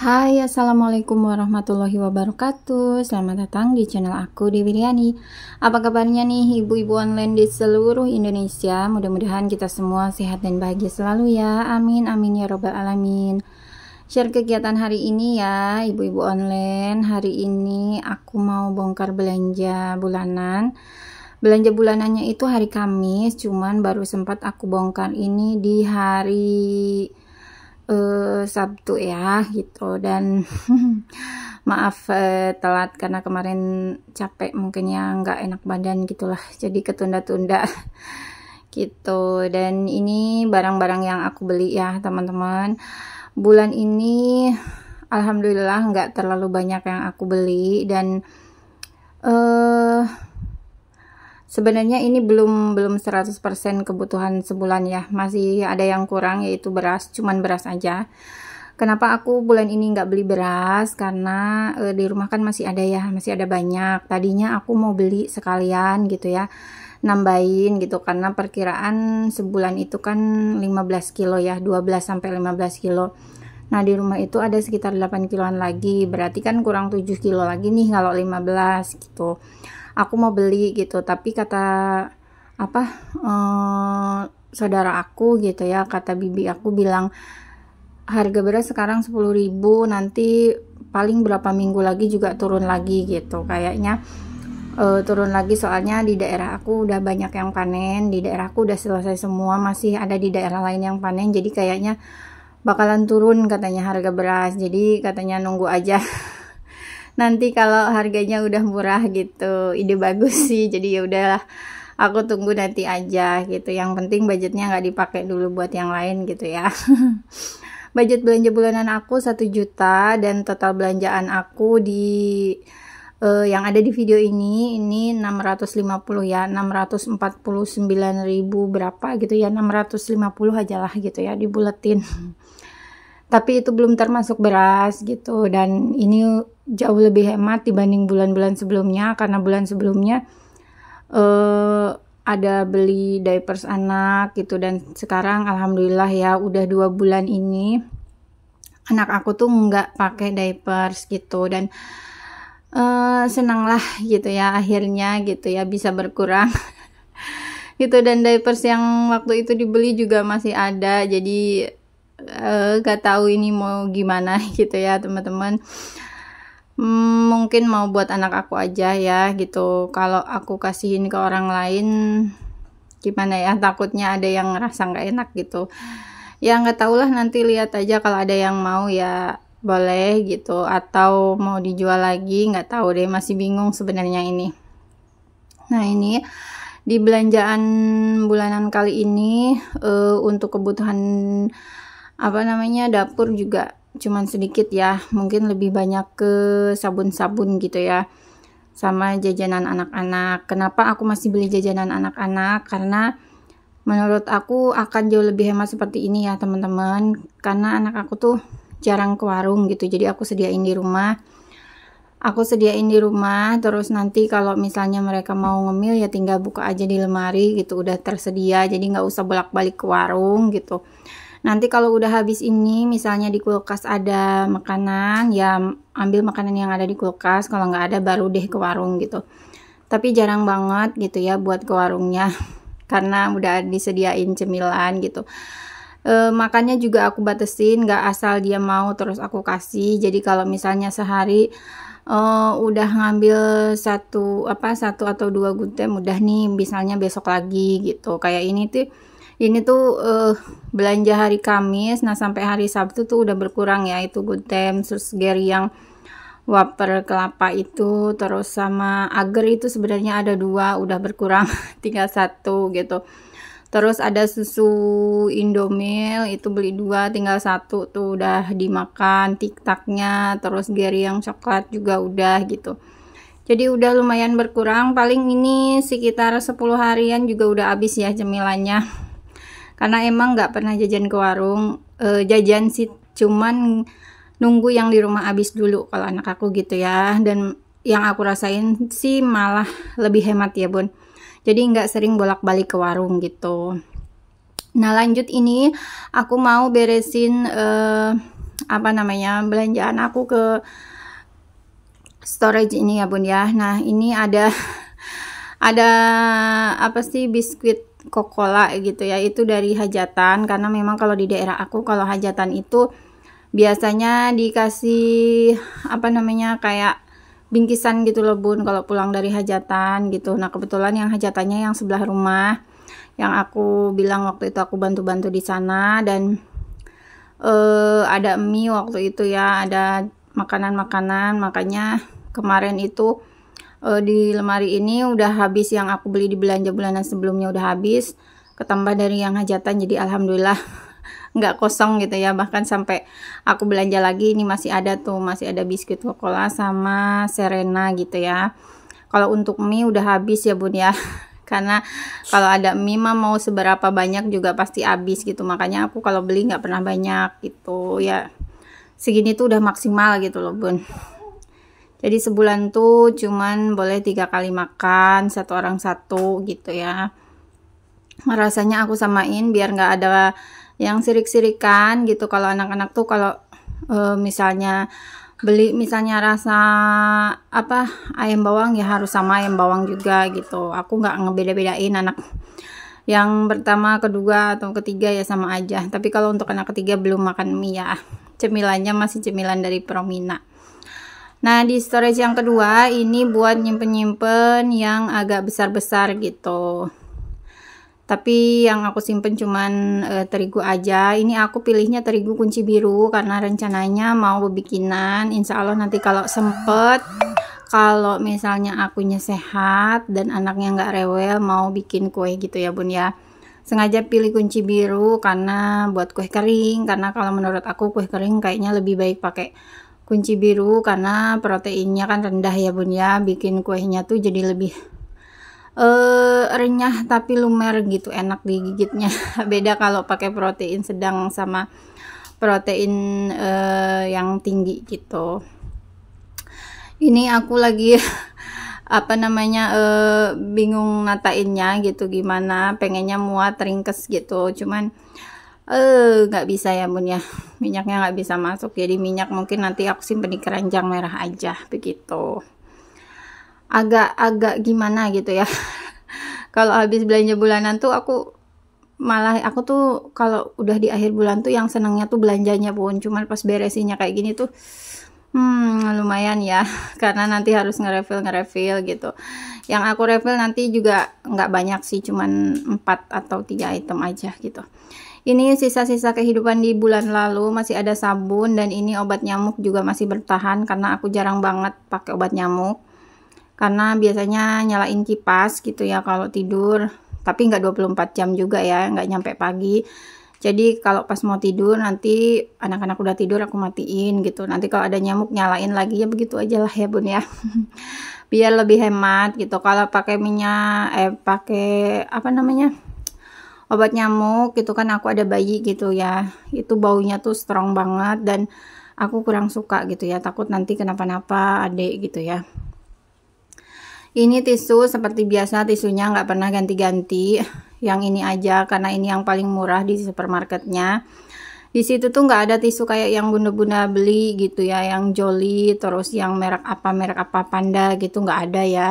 Hai, assalamualaikum warahmatullahi wabarakatuh. Selamat datang di channel aku, Dewi Riani. Apa kabarnya nih ibu-ibu online di seluruh Indonesia? Mudah-mudahan kita semua sehat dan bahagia selalu ya. Amin amin ya robbal alamin. Share kegiatan hari ini ya ibu-ibu online. Hari ini aku mau bongkar belanja bulanan. Belanja bulanannya itu hari Kamis, cuman baru sempat aku bongkar ini di hari Sabtu ya gitu. Dan maaf telat karena kemarin capek, mungkin ya nggak enak badan gitulah, jadi ketunda-tunda gitu. Dan ini barang-barang yang aku beli ya teman-teman. Bulan ini alhamdulillah nggak terlalu banyak yang aku beli, dan sebenarnya ini belum 100% kebutuhan sebulan ya, masih ada yang kurang, yaitu beras, cuman beras aja. Kenapa aku bulan ini nggak beli beras? Karena di rumah kan masih ada ya, masih ada banyak. Tadinya aku mau beli sekalian gitu ya, nambahin gitu, karena perkiraan sebulan itu kan 15 kilo ya, 12-15 kilo. Nah di rumah itu ada sekitar 8 kiloan lagi, berarti kan kurang 7 kilo lagi nih kalau 15 gitu. Aku mau beli gitu, tapi kata saudara aku gitu ya, kata bibi aku bilang harga beras sekarang 10.000, nanti paling berapa minggu lagi juga turun lagi gitu kayaknya. Turun lagi soalnya di daerah aku udah banyak yang panen, di daerahku udah selesai semua, masih ada di daerah lain yang panen, jadi kayaknya bakalan turun katanya harga beras. Jadi katanya nunggu aja nanti kalau harganya udah murah gitu. Ide bagus sih, jadi ya udahlah, aku tunggu nanti aja gitu. Yang penting budgetnya nggak dipakai dulu buat yang lain gitu ya. Budget belanja bulanan aku 1 juta, dan total belanjaan aku di yang ada di video ini 650 ya, 649.000 berapa gitu ya, 650 aja lah gitu ya, dibuletin. Tapi itu belum termasuk beras gitu, dan ini jauh lebih hemat dibanding bulan-bulan sebelumnya, karena bulan sebelumnya ada beli diapers anak gitu, dan sekarang alhamdulillah ya udah 2 bulan ini anak aku tuh nggak pakai diapers gitu, dan senang lah gitu ya, akhirnya gitu ya bisa berkurang gitu. Dan diapers yang waktu itu dibeli juga masih ada, jadi gak tahu ini mau gimana gitu ya teman-teman. Mungkin mau buat anak aku aja ya gitu. Kalau aku kasihin ke orang lain gimana ya, takutnya ada yang ngerasa nggak enak gitu ya. Nggak tahu lah, nanti lihat aja, kalau ada yang mau ya boleh gitu, atau mau dijual lagi nggak tahu deh, masih bingung sebenarnya ini. Nah ini di belanjaan bulanan kali ini untuk kebutuhan dapur juga cuman sedikit ya, mungkin lebih banyak ke sabun-sabun gitu ya, sama jajanan anak-anak. Kenapa aku masih beli jajanan anak-anak? Karena menurut aku akan jauh lebih hemat seperti ini ya teman-teman, karena anak aku tuh jarang ke warung gitu, jadi aku sediain di rumah. Terus nanti kalau misalnya mereka mau ngemil ya tinggal buka aja di lemari gitu, udah tersedia, jadi nggak usah bolak-balik ke warung gitu. Nanti kalau udah habis ini, misalnya di kulkas ada makanan, ya ambil makanan yang ada di kulkas, kalau nggak ada baru deh ke warung gitu. Tapi jarang banget gitu ya buat ke warungnya karena udah disediain cemilan gitu. Makannya juga aku batasin, nggak asal dia mau terus aku kasih. Jadi kalau misalnya sehari udah ngambil satu atau 2 guntem, udah nih misalnya besok lagi gitu. Kayak ini tuh belanja hari Kamis, nah sampai hari Sabtu tuh udah berkurang ya, itu guntem, terus geri yang wafer kelapa itu, terus sama agar itu sebenarnya ada 2, udah berkurang tinggal 1 gitu. Terus ada susu Indomil, itu beli 2 tinggal 1 tuh udah dimakan tiktaknya. Terus geri yang coklat juga udah gitu, jadi udah lumayan berkurang. Paling ini sekitar 10 harian juga udah habis ya cemilannya, karena emang nggak pernah jajan ke warung. Jajan sih cuman nunggu yang di rumah habis dulu kalau anak aku gitu ya. Dan yang aku rasain sih malah lebih hemat ya bun, jadi nggak sering bolak-balik ke warung gitu. Nah lanjut, ini aku mau beresin apa namanya, belanjaan aku ke storage ini ya bun ya. Nah ini ada ada apa sih, biskuit Coca-Cola gitu ya, itu dari hajatan. Karena memang kalau di daerah aku kalau hajatan itu biasanya dikasih apa namanya, kayak bingkisan gitu loh bun kalau pulang dari hajatan gitu. Nah kebetulan yang hajatannya yang sebelah rumah, yang aku bilang waktu itu aku bantu-bantu di sana, dan ada mie waktu itu ya, ada makanan-makanan. Makanya kemarin itu di lemari ini udah habis yang aku beli di belanja bulanan sebelumnya, udah habis, ketambah dari yang hajatan, jadi alhamdulillah nggak kosong gitu ya. Bahkan sampai aku belanja lagi ini masih ada tuh, masih ada biskuit Coca-Cola sama Serena gitu ya. Kalau untuk mie udah habis ya bun ya, karena kalau ada mie mah mau seberapa banyak juga pasti habis gitu. Makanya aku kalau beli nggak pernah banyak gitu ya, segini tuh udah maksimal gitu loh bun. Jadi sebulan tuh cuman boleh 3 kali makan, satu orang satu gitu ya. Rasanya aku samain biar nggak ada yang sirik-sirikan gitu. Kalau anak-anak tuh kalau misalnya beli misalnya rasa apa, ayam bawang ya harus sama ayam bawang juga gitu. Aku nggak ngebeda-bedain, anak yang pertama, kedua atau ketiga ya sama aja. Tapi kalau untuk anak ketiga belum makan mie ya, cemilannya masih cemilan dari Promina. Nah di storage yang kedua ini buat nyimpen-nyimpen yang agak besar-besar gitu. Tapi yang aku simpen cuman terigu aja. Ini aku pilihnya terigu kunci biru karena rencananya mau bikinan. Insya Allah nanti kalau sempet, kalau misalnya akunya sehat dan anaknya nggak rewel, mau bikin kue gitu ya bun ya. Sengaja pilih kunci biru karena buat kue kering. Karena kalau menurut aku kue kering kayaknya lebih baik pakai kunci biru karena proteinnya kan rendah ya bun ya. Bikin kuenya tuh jadi lebih renyah tapi lumer gitu, enak digigitnya. Beda kalau pakai protein sedang sama protein yang tinggi gitu. Ini aku lagi apa namanya, bingung natainnya gitu, gimana pengennya muat ringkes gitu, cuman nggak bisa ya bun ya, minyaknya nggak bisa masuk. Jadi minyak mungkin nanti aku simpen di keranjang merah aja begitu. Agak gimana gitu ya. Kalau habis belanja bulanan tuh aku tuh kalau udah di akhir bulan tuh yang senangnya tuh belanjanya pun, cuman pas beresinnya kayak gini tuh lumayan ya, karena nanti harus nge-refill gitu. Yang aku refill nanti juga nggak banyak sih, cuman 4 atau 3 item aja gitu. Ini sisa-sisa kehidupan di bulan lalu, masih ada sabun, dan ini obat nyamuk juga masih bertahan karena aku jarang banget pakai obat nyamuk. Karena biasanya nyalain kipas gitu ya kalau tidur, tapi nggak 24 jam juga ya, nggak nyampe pagi. Jadi kalau pas mau tidur nanti anak-anak udah tidur aku matiin gitu. Nanti kalau ada nyamuk nyalain lagi, ya begitu aja lah ya bun ya. Biar lebih hemat gitu. Kalau pakai minyak pakai apa namanya, obat nyamuk gitu kan, aku ada bayi gitu ya, itu baunya tuh strong banget dan aku kurang suka gitu ya, takut nanti kenapa-napa adik gitu ya. Ini tisu seperti biasa, tisunya nggak pernah ganti-ganti. Yang ini aja karena ini yang paling murah di supermarketnya. Di situ tuh nggak ada tisu kayak yang bunda-bunda beli gitu ya, yang Jolly terus yang merek apa Panda gitu, nggak ada ya.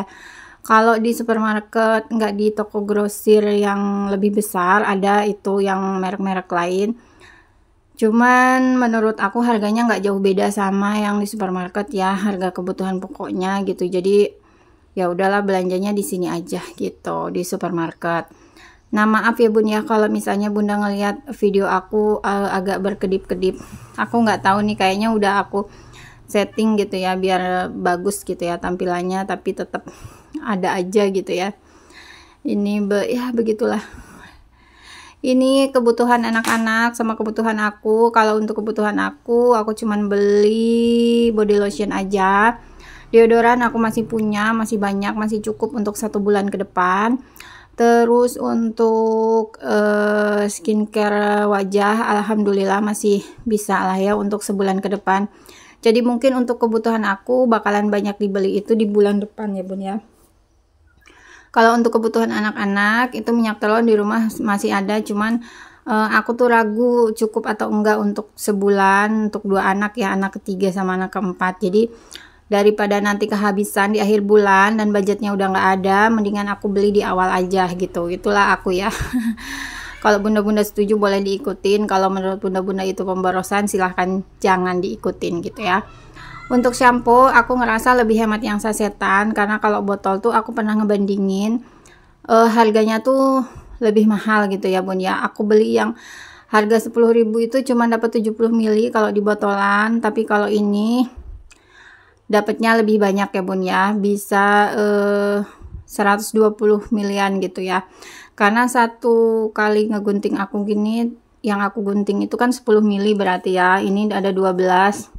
Kalau di supermarket, nggak di toko grosir yang lebih besar, ada itu yang merek-merek lain. Cuman menurut aku harganya nggak jauh beda sama yang di supermarket ya, harga kebutuhan pokoknya gitu. Jadi ya udahlah belanjanya di sini aja gitu, di supermarket. Nah maaf ya bun ya kalau misalnya bunda ngelihat video aku agak berkedip-kedip. Aku nggak tahu nih, kayaknya udah aku setting gitu ya biar bagus gitu ya tampilannya, tapi tetap ada aja gitu ya. Ini ya begitulah. Ini kebutuhan anak-anak sama kebutuhan aku. Kalau untuk kebutuhan aku cuman beli body lotion aja. Deodoran aku masih punya, masih banyak, masih cukup untuk 1 bulan ke depan. Terus untuk skincare wajah, alhamdulillah masih bisa lah ya untuk sebulan ke depan. Jadi mungkin untuk kebutuhan aku bakalan banyak dibeli itu di bulan depan ya bun ya. Kalau untuk kebutuhan anak-anak itu minyak telon di rumah masih ada, cuman Aku tuh ragu cukup atau enggak untuk sebulan untuk 2 anak ya, anak ketiga sama anak keempat. Jadi daripada nanti kehabisan di akhir bulan dan budgetnya udah nggak ada, mendingan aku beli di awal aja gitu. Itulah aku ya. Kalau bunda-bunda setuju boleh diikutin, kalau menurut bunda-bunda itu pemborosan silahkan jangan diikutin gitu ya. Untuk shampoo aku ngerasa lebih hemat yang sasetan, karena kalau botol tuh aku pernah ngebandingin harganya tuh lebih mahal gitu ya bun ya. Aku beli yang harga 10.000 itu cuma dapat 70 ml kalau di botolan, tapi kalau ini dapatnya lebih banyak ya bun ya, bisa 120 milian gitu ya. Karena satu kali ngegunting aku gini, yang aku gunting itu kan 10 ml berarti ya, ini ada 12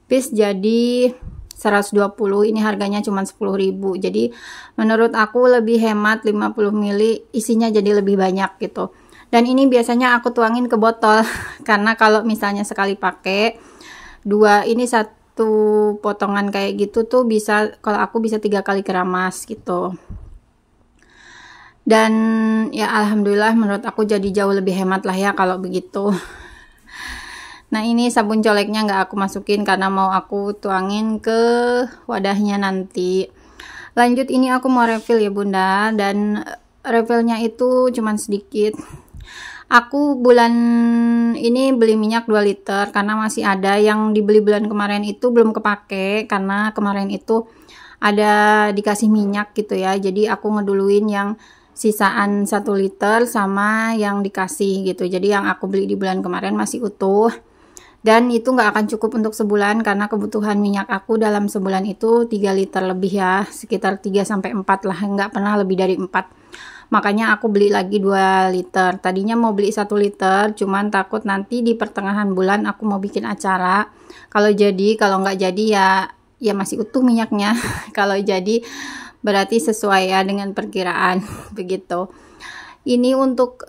piece jadi 120, ini harganya cuma 10.000. Jadi menurut aku lebih hemat, 50 ml isinya jadi lebih banyak gitu. Dan ini biasanya aku tuangin ke botol karena kalau misalnya sekali pakai dua, ini satu potongan kayak gitu tuh bisa, kalau aku bisa 3 kali keramas gitu. Dan ya alhamdulillah menurut aku jadi jauh lebih hemat lah ya kalau begitu. Nah ini sabun coleknya nggak aku masukin karena mau aku tuangin ke wadahnya nanti. Lanjut ini aku mau refill ya bunda, dan refillnya itu cuman sedikit. Aku bulan ini beli minyak 2 liter karena masih ada yang dibeli bulan kemarin itu belum kepake, karena kemarin itu ada dikasih minyak gitu ya. Jadi aku ngeduluin yang sisaan 1 liter sama yang dikasih gitu. Jadi yang aku beli di bulan kemarin masih utuh. Dan itu nggak akan cukup untuk sebulan karena kebutuhan minyak aku dalam sebulan itu 3 liter lebih ya, sekitar 3-4 lah, nggak pernah lebih dari 4. Makanya aku beli lagi 2 liter. Tadinya mau beli 1 liter, cuman takut nanti di pertengahan bulan aku mau bikin acara. Kalau jadi, kalau nggak jadi ya masih utuh minyaknya. Kalau jadi berarti sesuai ya dengan perkiraan begitu. Ini untuk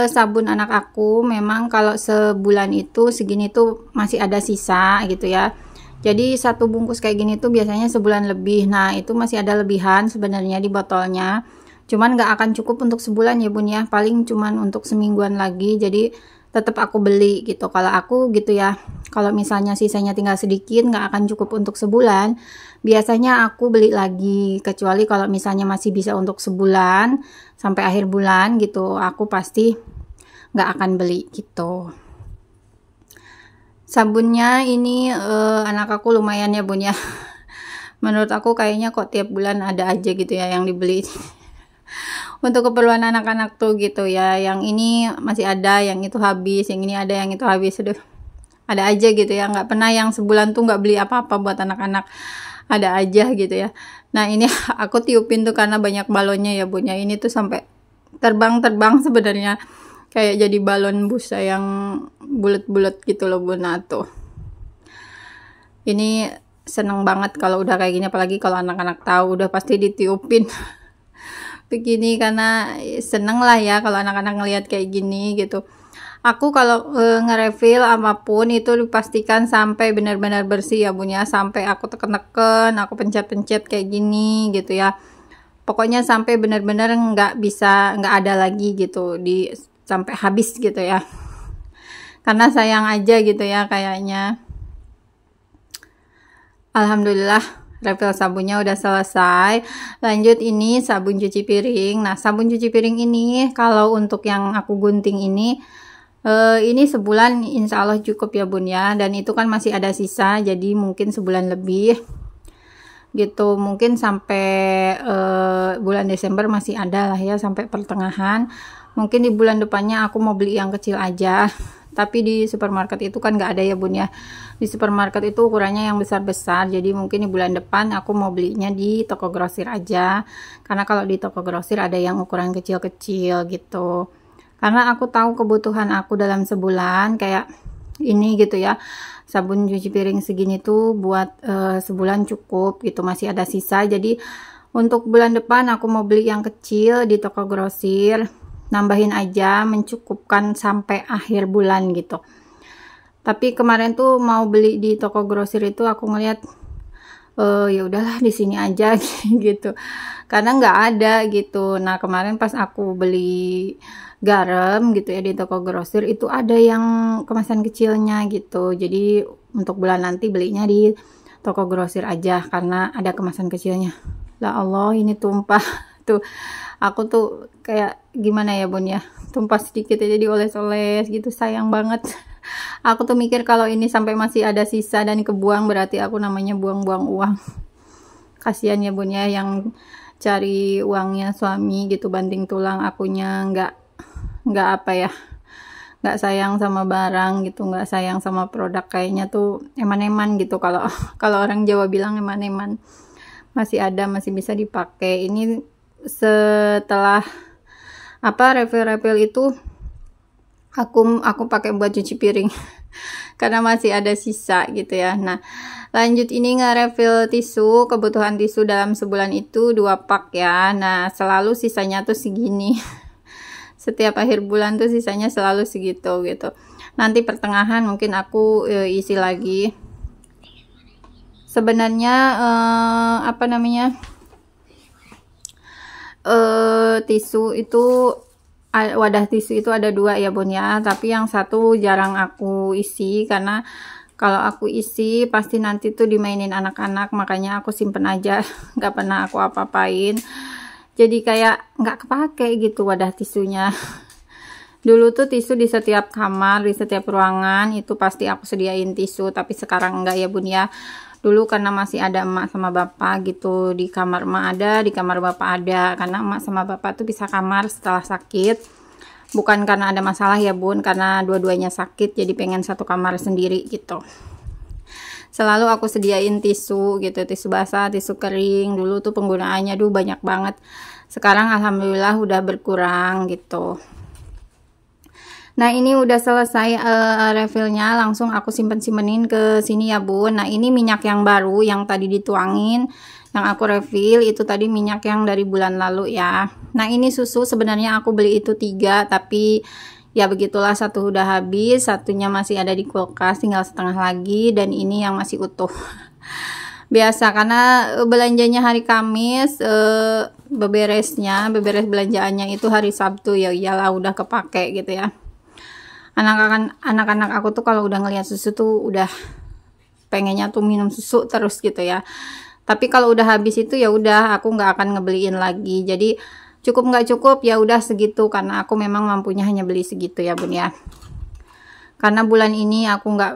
sabun anak aku, memang kalau sebulan itu segini tuh masih ada sisa gitu ya. Jadi satu bungkus kayak gini tuh biasanya sebulan lebih. Nah itu masih ada lebihan sebenarnya di botolnya. Cuman nggak akan cukup untuk sebulan ya bun ya. Paling cuman untuk semingguan lagi. Jadi tetap aku beli gitu. Kalau aku gitu ya. Kalau misalnya sisanya tinggal sedikit, nggak akan cukup untuk sebulan. Biasanya aku beli lagi. Kecuali kalau misalnya masih bisa untuk sebulan sampai akhir bulan gitu, aku pasti nggak akan beli gitu. Sabunnya ini anak aku lumayan ya bun ya. Menurut aku kayaknya kok tiap bulan ada aja gitu ya yang dibeli. Untuk keperluan anak-anak tuh gitu ya. Yang ini masih ada, yang itu habis, yang ini ada, yang itu habis. Aduh, ada aja gitu ya. Nggak pernah yang sebulan tuh nggak beli apa-apa buat anak-anak. Ada aja gitu ya. Nah ini aku tiupin tuh karena banyak balonnya ya bun ya. Ini tuh sampai terbang-terbang sebenarnya. Kayak jadi balon busa yang bulat-bulat gitu loh bun. Nah tuh. Ini seneng banget kalau udah kayak gini. Apalagi kalau anak-anak tahu udah pasti ditiupin. Begini karena seneng lah ya kalau anak-anak ngelihat kayak gini gitu. Aku kalau nge-refill apapun itu dipastikan sampai benar-benar bersih ya bun ya, sampai aku teken-teken, aku pencet-pencet kayak gini gitu ya. Pokoknya sampai benar-benar nggak ada lagi gitu sampai habis gitu ya. Karena sayang aja gitu ya kayaknya. Alhamdulillah refill sabunnya udah selesai. Lanjut ini sabun cuci piring. Nah sabun cuci piring ini kalau untuk yang aku gunting ini sebulan insya Allah cukup ya bun ya. Dan itu kan masih ada sisa, jadi mungkin sebulan lebih gitu. Mungkin sampai bulan Desember masih ada lah ya, sampai pertengahan. Mungkin di bulan depannya aku mau beli yang kecil aja. Tapi di supermarket itu kan nggak ada ya bun ya. Di supermarket itu ukurannya yang besar-besar. Jadi mungkin di bulan depan aku mau belinya di toko grosir aja. Karena kalau di toko grosir ada yang ukuran kecil-kecil gitu. Karena aku tahu kebutuhan aku dalam sebulan kayak ini gitu ya. Sabun cuci piring segini tuh buat sebulan cukup gitu. Masih ada sisa. Jadi untuk bulan depan aku mau beli yang kecil di toko grosir. Nambahin aja, mencukupkan sampai akhir bulan gitu. Tapi kemarin tuh mau beli di toko grosir itu aku ngeliat ya udahlah di sini aja gitu. Karena nggak ada gitu. Nah, kemarin pas aku beli garam gitu ya di toko grosir itu ada yang kemasan kecilnya gitu. Jadi untuk bulan nanti belinya di toko grosir aja karena ada kemasan kecilnya. Lah Allah, ini tumpah tuh. Aku tuh kayak gimana ya Bun ya, tumpah sedikit aja dioles-oles gitu, sayang banget. Aku tuh mikir kalau ini sampai masih ada sisa dan kebuang berarti aku namanya buang-buang uang. Kasihan ya Bun ya yang cari uangnya suami gitu banting tulang, akunya nggak apa ya, nggak sayang sama barang gitu, nggak sayang sama produk, kayaknya tuh eman-eman gitu kalau kalau orang Jawa bilang eman-eman, masih ada, masih bisa dipakai. Ini setelah apa refill itu aku pakai buat cuci piring karena masih ada sisa gitu ya. Nah, lanjut ini nge-refill tisu, kebutuhan tisu dalam sebulan itu 2 pak ya. Nah, selalu sisanya tuh segini. Setiap akhir bulan tuh sisanya selalu segitu gitu. Nanti pertengahan mungkin aku isi lagi. Sebenarnya apa namanya? Tisu itu wadah tisu itu ada 2 ya Bun ya, tapi yang satu jarang aku isi karena kalau aku isi pasti nanti tuh dimainin anak-anak, makanya aku simpen aja. Nggak pernah aku apa-apain, jadi kayak nggak kepake gitu wadah tisunya. Dulu tuh tisu di setiap kamar, di setiap ruangan itu pasti aku sediain tisu, tapi sekarang enggak ya Bun ya. Dulu karena masih ada emak sama bapak gitu, di kamar emak ada, di kamar bapak ada, karena emak sama bapak tuh bisa kamar setelah sakit, bukan karena ada masalah ya Bun, karena dua-duanya sakit jadi pengen satu kamar sendiri gitu. Selalu aku sediain tisu gitu, tisu basah, tisu kering. Dulu tuh penggunaannya banyak banget, sekarang alhamdulillah udah berkurang gitu. Nah, ini udah selesai refillnya, langsung aku simpenin ke sini ya Bun. Nah, ini minyak yang baru yang tadi dituangin, yang aku refill itu tadi minyak yang dari bulan lalu ya. Nah, ini susu sebenarnya aku beli itu 3, tapi ya begitulah, satu udah habis, satunya masih ada di kulkas, tinggal setengah lagi, dan ini yang masih utuh. Biasa karena belanjanya hari Kamis, beberes belanjaannya itu hari Sabtu, ya iyalah udah kepake gitu ya. Anak-anak aku tuh kalau udah ngelihat susu tuh udah pengennya tuh minum susu terus gitu ya. Tapi kalau udah habis itu ya udah aku nggak akan ngebeliin lagi. Jadi cukup nggak cukup ya udah segitu, karena aku memang mampunya hanya beli segitu ya Bun ya. Karena bulan ini aku nggak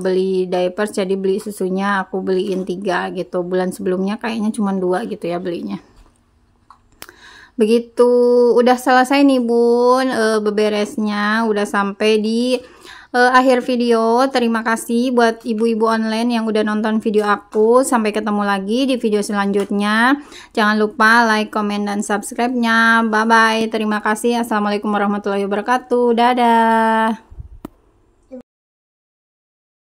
beli diapers, jadi beli susunya aku beliin 3 gitu. Bulan sebelumnya kayaknya cuma 2 gitu ya belinya. Begitu. Udah selesai nih Bun beberesnya, udah sampai di akhir video. Terima kasih buat ibu-ibu online yang udah nonton video aku. Sampai ketemu lagi di video selanjutnya. Jangan lupa like, comment, dan subscribe-nya. Bye bye, terima kasih. Assalamualaikum warahmatullahi wabarakatuh. Dadah.